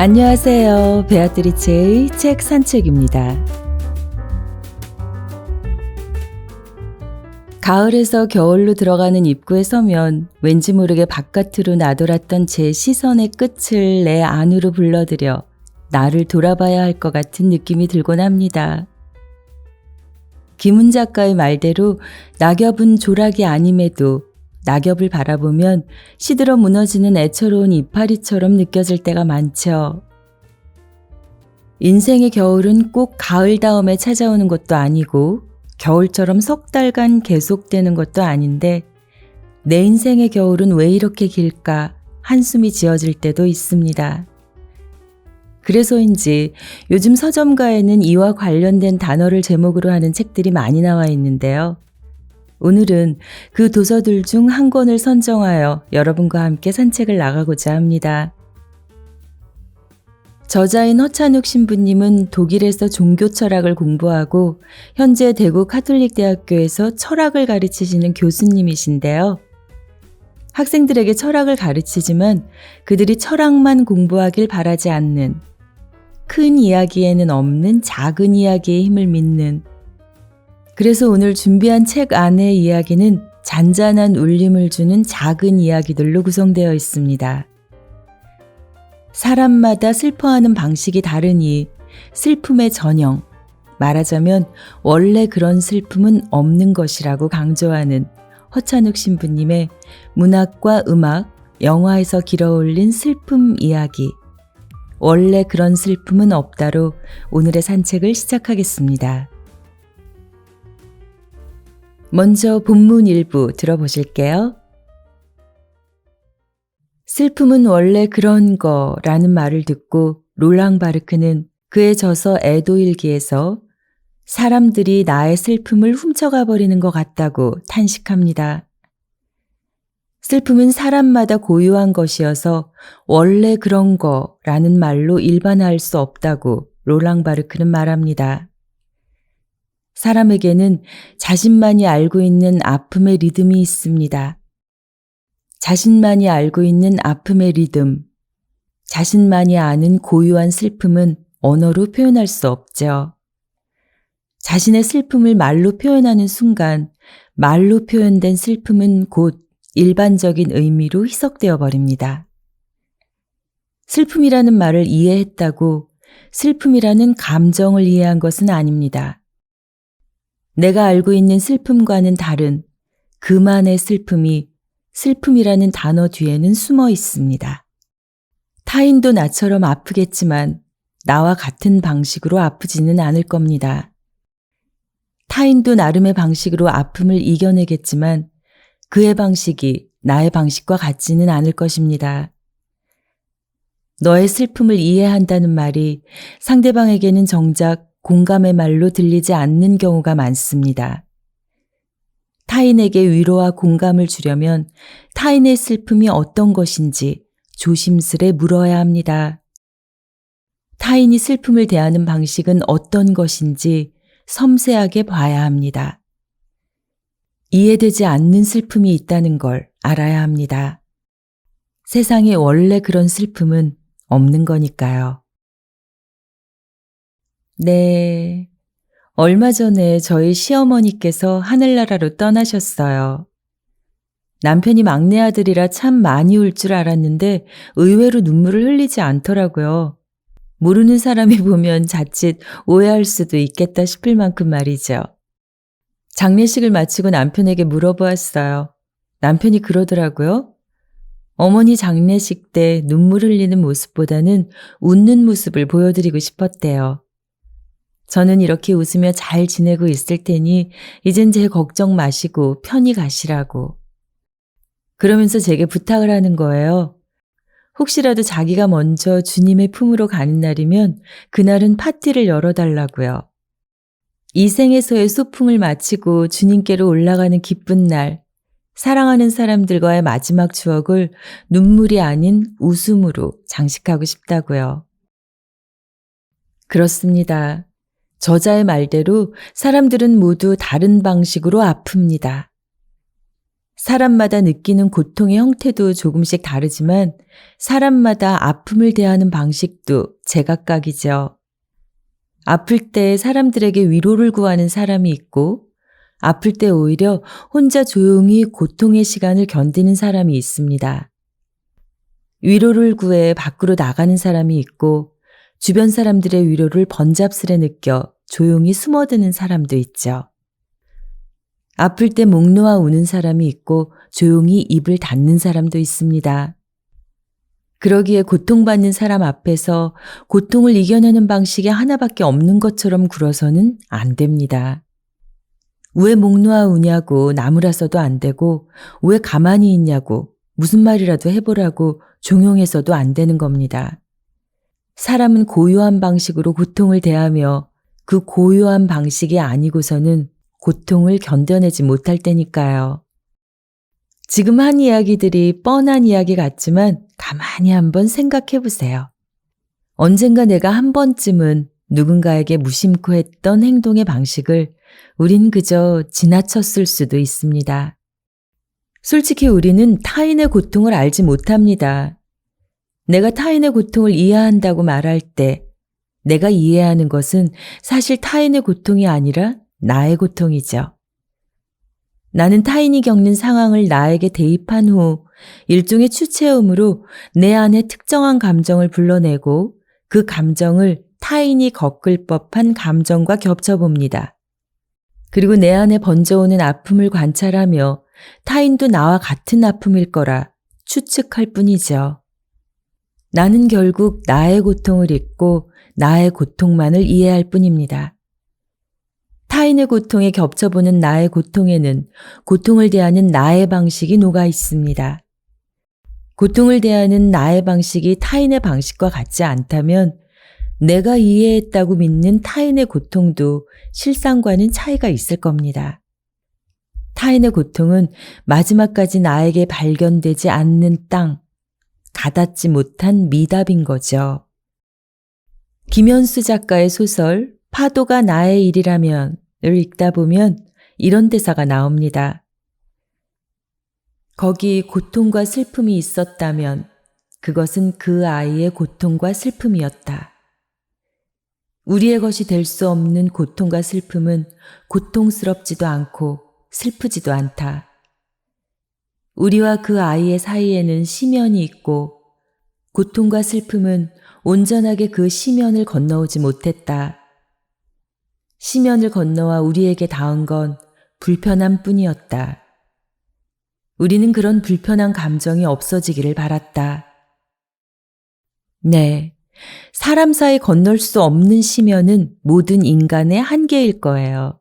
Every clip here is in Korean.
안녕하세요. 베아트리체의 책 산책입니다. 가을에서 겨울로 들어가는 입구에 서면 왠지 모르게 바깥으로 나돌았던 제 시선의 끝을 내 안으로 불러들여 나를 돌아봐야 할 것 같은 느낌이 들곤 합니다. 김훈 작가의 말대로 낙엽은 조락이 아님에도 낙엽을 바라보면 시들어 무너지는 애처로운 이파리처럼 느껴질 때가 많죠. 인생의 겨울은 꼭 가을 다음에 찾아오는 것도 아니고 겨울처럼 석 달간 계속되는 것도 아닌데 내 인생의 겨울은 왜 이렇게 길까 한숨이 지어질 때도 있습니다. 그래서인지 요즘 서점가에는 이와 관련된 단어를 제목으로 하는 책들이 많이 나와 있는데요. 오늘은 그 도서들 중 한 권을 선정하여 여러분과 함께 산책을 나가고자 합니다. 저자인 허찬욱 신부님은 독일에서 종교 철학을 공부하고 현재 대구 카톨릭대학교에서 철학을 가르치시는 교수님이신데요. 학생들에게 철학을 가르치지만 그들이 철학만 공부하길 바라지 않는 큰 이야기에는 없는 작은 이야기의 힘을 믿는 그래서 오늘 준비한 책 안의 이야기는 잔잔한 울림을 주는 작은 이야기들로 구성되어 있습니다. 사람마다 슬퍼하는 방식이 다르니 슬픔의 전형, 말하자면 원래 그런 슬픔은 없는 것이라고 강조하는 허찬욱 신부님의 문학과 음악, 영화에서 길어올린 슬픔 이야기, 원래 그런 슬픔은 없다로 오늘의 산책을 시작하겠습니다. 먼저 본문 일부 들어보실게요. 슬픔은 원래 그런 거라는 말을 듣고 롤랑 바르크는 그의 저서 애도일기에서 사람들이 나의 슬픔을 훔쳐가 버리는 것 같다고 탄식합니다. 슬픔은 사람마다 고유한 것이어서 원래 그런 거라는 말로 일반화할 수 없다고 롤랑 바르크는 말합니다. 사람에게는 자신만이 알고 있는 아픔의 리듬이 있습니다. 자신만이 알고 있는 아픔의 리듬, 자신만이 아는 고유한 슬픔은 언어로 표현할 수 없죠. 자신의 슬픔을 말로 표현하는 순간 말로 표현된 슬픔은 곧 일반적인 의미로 희석되어 버립니다. 슬픔이라는 말을 이해했다고 슬픔이라는 감정을 이해한 것은 아닙니다. 내가 알고 있는 슬픔과는 다른 그만의 슬픔이 슬픔이라는 단어 뒤에는 숨어 있습니다. 타인도 나처럼 아프겠지만 나와 같은 방식으로 아프지는 않을 겁니다. 타인도 나름의 방식으로 아픔을 이겨내겠지만 그의 방식이 나의 방식과 같지는 않을 것입니다. 너의 슬픔을 이해한다는 말이 상대방에게는 정작 공감의 말로 들리지 않는 경우가 많습니다. 타인에게 위로와 공감을 주려면 타인의 슬픔이 어떤 것인지 조심스레 물어야 합니다. 타인이 슬픔을 대하는 방식은 어떤 것인지 섬세하게 봐야 합니다. 이해되지 않는 슬픔이 있다는 걸 알아야 합니다. 세상에 원래 그런 슬픔은 없는 거니까요. 네, 얼마 전에 저희 시어머니께서 하늘나라로 떠나셨어요. 남편이 막내 아들이라 참 많이 울 줄 알았는데 의외로 눈물을 흘리지 않더라고요. 모르는 사람이 보면 자칫 오해할 수도 있겠다 싶을 만큼 말이죠. 장례식을 마치고 남편에게 물어보았어요. 남편이 그러더라고요. 어머니 장례식 때 눈물 흘리는 모습보다는 웃는 모습을 보여드리고 싶었대요. 저는 이렇게 웃으며 잘 지내고 있을 테니 이젠 제 걱정 마시고 편히 가시라고. 그러면서 제게 부탁을 하는 거예요. 혹시라도 자기가 먼저 주님의 품으로 가는 날이면 그날은 파티를 열어달라고요. 이 생에서의 소풍을 마치고 주님께로 올라가는 기쁜 날, 사랑하는 사람들과의 마지막 추억을 눈물이 아닌 웃음으로 장식하고 싶다고요. 그렇습니다. 저자의 말대로 사람들은 모두 다른 방식으로 아픕니다. 사람마다 느끼는 고통의 형태도 조금씩 다르지만 사람마다 아픔을 대하는 방식도 제각각이죠. 아플 때 사람들에게 위로를 구하는 사람이 있고 아플 때 오히려 혼자 조용히 고통의 시간을 견디는 사람이 있습니다. 위로를 구해 밖으로 나가는 사람이 있고 주변 사람들의 위로를 번잡스레 느껴 조용히 숨어드는 사람도 있죠. 아플 때 목 놓아 우는 사람이 있고 조용히 입을 닫는 사람도 있습니다. 그러기에 고통받는 사람 앞에서 고통을 이겨내는 방식이 하나밖에 없는 것처럼 굴어서는 안 됩니다. 왜 목 놓아 우냐고 나무라서도 안 되고 왜 가만히 있냐고 무슨 말이라도 해보라고 종용해서도 안 되는 겁니다. 사람은 고요한 방식으로 고통을 대하며 그 고요한 방식이 아니고서는 고통을 견뎌내지 못할 때니까요. 지금 한 이야기들이 뻔한 이야기 같지만 가만히 한번 생각해 보세요. 언젠가 내가 한 번쯤은 누군가에게 무심코 했던 행동의 방식을 우린 그저 지나쳤을 수도 있습니다. 솔직히 우리는 타인의 고통을 알지 못합니다. 내가 타인의 고통을 이해한다고 말할 때 내가 이해하는 것은 사실 타인의 고통이 아니라 나의 고통이죠. 나는 타인이 겪는 상황을 나에게 대입한 후 일종의 추체험으로 내 안에 특정한 감정을 불러내고 그 감정을 타인이 겪을 법한 감정과 겹쳐봅니다. 그리고 내 안에 번져오는 아픔을 관찰하며 타인도 나와 같은 아픔일 거라 추측할 뿐이죠. 나는 결국 나의 고통을 잊고 나의 고통만을 이해할 뿐입니다. 타인의 고통에 겹쳐보는 나의 고통에는 고통을 대하는 나의 방식이 녹아 있습니다. 고통을 대하는 나의 방식이 타인의 방식과 같지 않다면 내가 이해했다고 믿는 타인의 고통도 실상과는 차이가 있을 겁니다. 타인의 고통은 마지막까지 나에게 발견되지 않는 땅, 가닿지 못한 미답인 거죠. 김현수 작가의 소설 파도가 나의 일이라면을 읽다 보면 이런 대사가 나옵니다. 거기 고통과 슬픔이 있었다면 그것은 그 아이의 고통과 슬픔이었다. 우리의 것이 될 수 없는 고통과 슬픔은 고통스럽지도 않고 슬프지도 않다. 우리와 그 아이의 사이에는 심연이 있고 고통과 슬픔은 온전하게 그 심연을 건너오지 못했다. 심연을 건너와 우리에게 닿은 건 불편함 뿐이었다. 우리는 그런 불편한 감정이 없어지기를 바랐다. 네, 사람 사이 건널 수 없는 심연은 모든 인간의 한계일 거예요.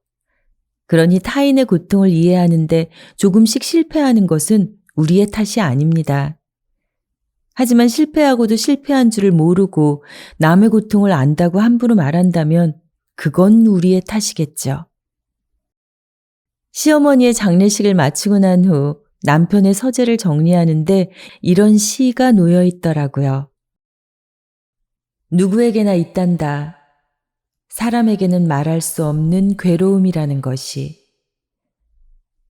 그러니 타인의 고통을 이해하는데 조금씩 실패하는 것은 우리의 탓이 아닙니다. 하지만 실패하고도 실패한 줄을 모르고 남의 고통을 안다고 함부로 말한다면 그건 우리의 탓이겠죠. 시어머니의 장례식을 마치고 난 후 남편의 서재를 정리하는데 이런 시가 놓여 있더라고요. 누구에게나 있단다. 사람에게는 말할 수 없는 괴로움이라는 것이.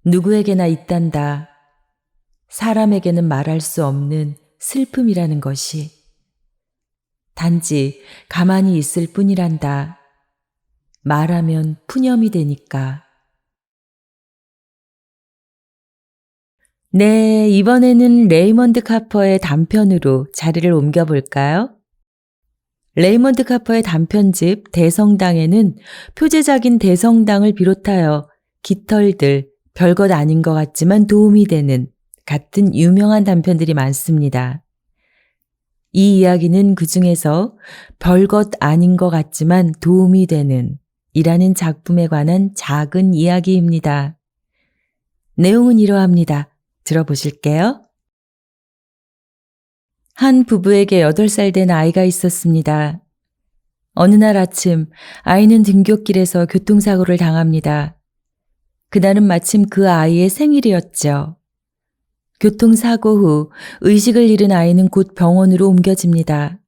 누구에게나 있단다. 사람에게는 말할 수 없는 슬픔이라는 것이. 단지 가만히 있을 뿐이란다. 말하면 푸념이 되니까. 네, 이번에는 레이먼드 카퍼의 단편으로 자리를 옮겨볼까요? 레이먼드 카퍼의 단편집 대성당에는 표제작인 대성당을 비롯하여 깃털들, 별것 아닌 것 같지만 도움이 되는 같은 유명한 단편들이 많습니다. 이 이야기는 그 중에서 별것 아닌 것 같지만 도움이 되는 이라는 작품에 관한 작은 이야기입니다. 내용은 이러합니다. 들어보실게요. 한 부부에게 8살 된 아이가 있었습니다. 어느 날 아침 아이는 등굣길에서 교통사고를 당합니다. 그날은 마침 그 아이의 생일이었죠. 교통사고 후 의식을 잃은 아이는 곧 병원으로 옮겨집니다.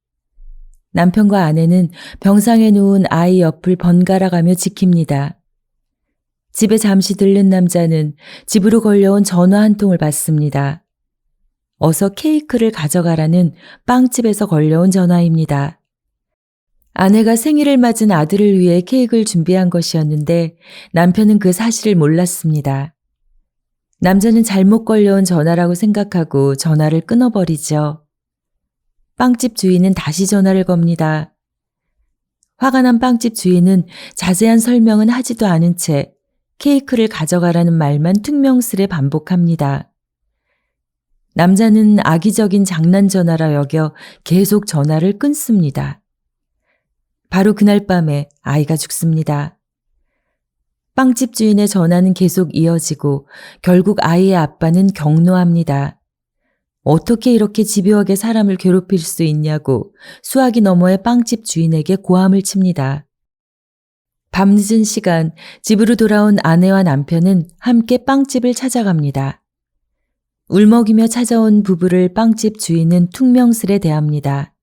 남편과 아내는 병상에 누운 아이 옆을 번갈아 가며 지킵니다. 집에 잠시 들른 남자는 집으로 걸려온 전화 한 통을 받습니다. 어서 케이크를 가져가라는 빵집에서 걸려온 전화입니다. 아내가 생일을 맞은 아들을 위해 케이크를 준비한 것이었는데 남편은 그 사실을 몰랐습니다. 남자는 잘못 걸려온 전화라고 생각하고 전화를 끊어버리죠. 빵집 주인은 다시 전화를 겁니다. 화가 난 빵집 주인은 자세한 설명은 하지도 않은 채 케이크를 가져가라는 말만 퉁명스레 반복합니다. 남자는 악의적인 장난 전화라 여겨 계속 전화를 끊습니다. 바로 그날 밤에 아이가 죽습니다. 빵집 주인의 전화는 계속 이어지고 결국 아이의 아빠는 경노합니다. 어떻게 이렇게 집요하게 사람을 괴롭힐 수 있냐고 수화기 너머의 빵집 주인에게 고함을 칩니다. 밤늦은 시간 집으로 돌아온 아내와 남편은 함께 빵집을 찾아갑니다. 울먹이며 찾아온 부부를 빵집 주인은 퉁명스레 대합니다.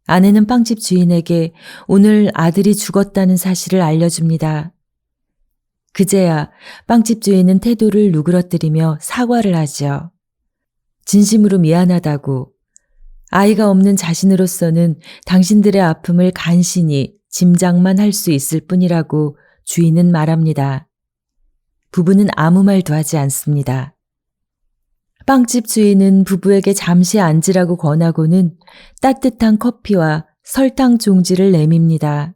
아내는 빵집 주인에게 오늘 아들이 죽었다는 사실을 알려줍니다. 그제야 빵집 주인은 태도를 누그러뜨리며 사과를 하죠. 진심으로 미안하다고, 아이가 없는 자신으로서는 당신들의 아픔을 간신히 짐작만 할 수 있을 뿐이라고 주인은 말합니다. 부부는 아무 말도 하지 않습니다. 빵집 주인은 부부에게 잠시 앉으라고 권하고는 따뜻한 커피와 설탕 종지를 내밉니다.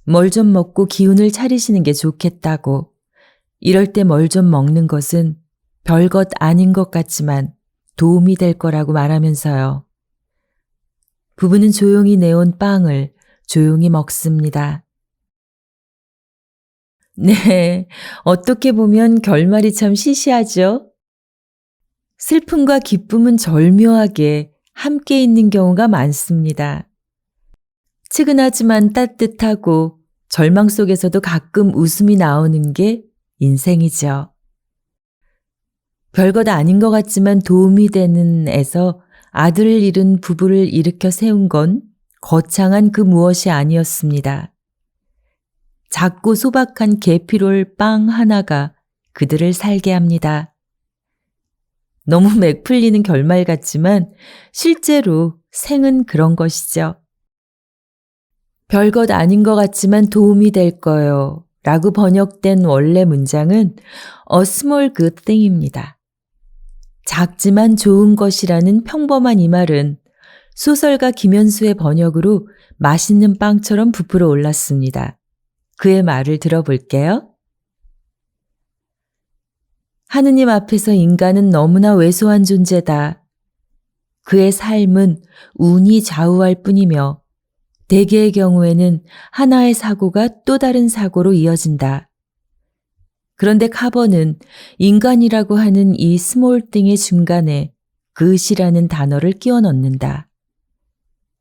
뭘 좀 먹고 기운을 차리시는 게 좋겠다고, 이럴 때 뭘 좀 먹는 것은 별것 아닌 것 같지만 도움이 될 거라고 말하면서요. 부부는 조용히 내온 빵을 조용히 먹습니다. 네, 어떻게 보면 결말이 참 시시하죠? 슬픔과 기쁨은 절묘하게 함께 있는 경우가 많습니다. 측은하지만 따뜻하고 절망 속에서도 가끔 웃음이 나오는 게 인생이죠. 별것 아닌 것 같지만 도움이 되는 에서 아들을 잃은 부부를 일으켜 세운 건 거창한 그 무엇이 아니었습니다. 작고 소박한 계피롤 빵 하나가 그들을 살게 합니다. 너무 맥 풀리는 결말 같지만 실제로 생은 그런 것이죠. 별것 아닌 것 같지만 도움이 될 거요 라고 번역된 원래 문장은 A small good thing입니다. 작지만 좋은 것이라는 평범한 이 말은 소설가 김현수의 번역으로 맛있는 빵처럼 부풀어 올랐습니다. 그의 말을 들어볼게요. 하느님 앞에서 인간은 너무나 왜소한 존재다. 그의 삶은 운이 좌우할 뿐이며 대개의 경우에는 하나의 사고가 또 다른 사고로 이어진다. 그런데 카본은 인간이라고 하는 이 스몰 띵의 중간에 그것이라는 단어를 끼워 넣는다.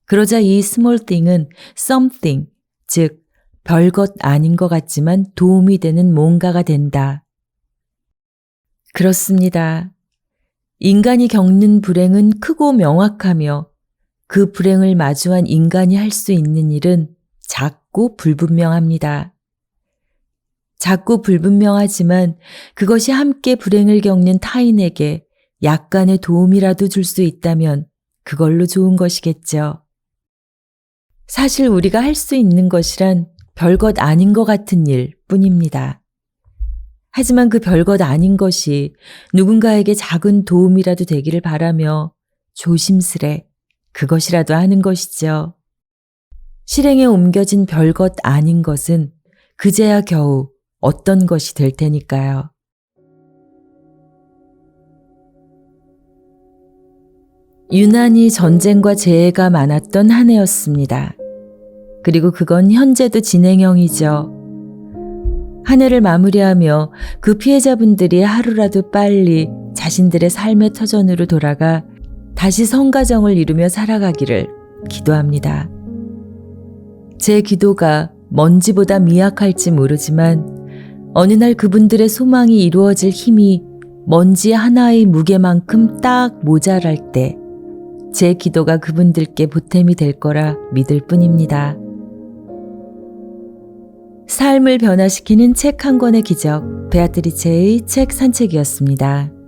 그러자 이 스몰 띵은 something, 즉 별것 아닌 것 같지만 도움이 되는 뭔가가 된다. 그렇습니다. 인간이 겪는 불행은 크고 명확하며 그 불행을 마주한 인간이 할 수 있는 일은 작고 불분명합니다. 작고 불분명하지만 그것이 함께 불행을 겪는 타인에게 약간의 도움이라도 줄 수 있다면 그걸로 좋은 것이겠죠. 사실 우리가 할 수 있는 것이란 별것 아닌 것 같은 일 뿐입니다. 하지만 그 별것 아닌 것이 누군가에게 작은 도움이라도 되기를 바라며 조심스레 그것이라도 하는 것이죠. 실행에 옮겨진 별것 아닌 것은 그제야 겨우 어떤 것이 될 테니까요. 유난히 전쟁과 재해가 많았던 한 해였습니다. 그리고 그건 현재도 진행형이죠. 한 해를 마무리하며 그 피해자분들이 하루라도 빨리 자신들의 삶의 터전으로 돌아가 다시 성가정을 이루며 살아가기를 기도합니다. 제 기도가 먼지보다 미약할지 모르지만 어느 날 그분들의 소망이 이루어질 힘이 먼지 하나의 무게만큼 딱 모자랄 때 제 기도가 그분들께 보탬이 될 거라 믿을 뿐입니다. 삶을 변화시키는 책 한 권의 기적, 베아트리체의 책 산책이었습니다.